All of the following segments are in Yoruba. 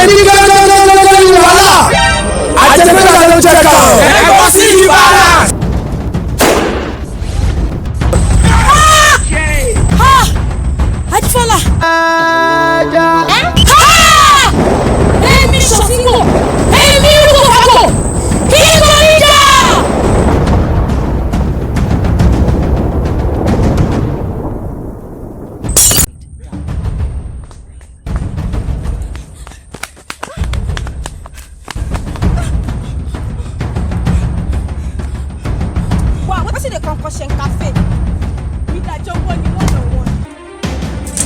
ní gẹ́gẹ́ wàhálà àjẹmẹ́ta ló jẹ́ ká ẹ̀kọ́ sí ìbára. Adifala. Èmi Ṣọ̀fíngọ̀, èmi Rúkọ̀kákọ̀, kí n kò ní jà. Wow, what is the concussion cafe? We that jump on you one-on-one.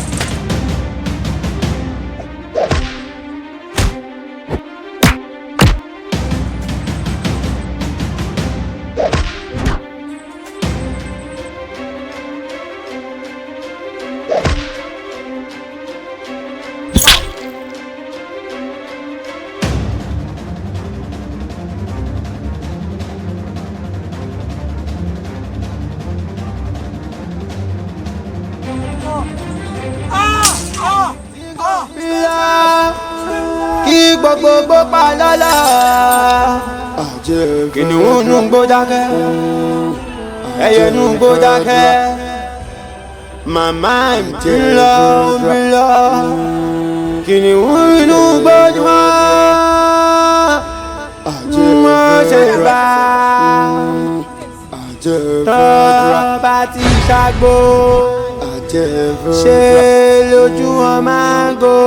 Kí gbogbo pa lọ́la kìnìún nù gbó dákẹ́ ẹyẹ nù gbó dákẹ́ màmá mi lọ kìnìún nù gbó jùmọ̀ mọ̀ ṣe bá tọ́ba ti ṣàgbó ṣe lójú ọmọ àgọ́.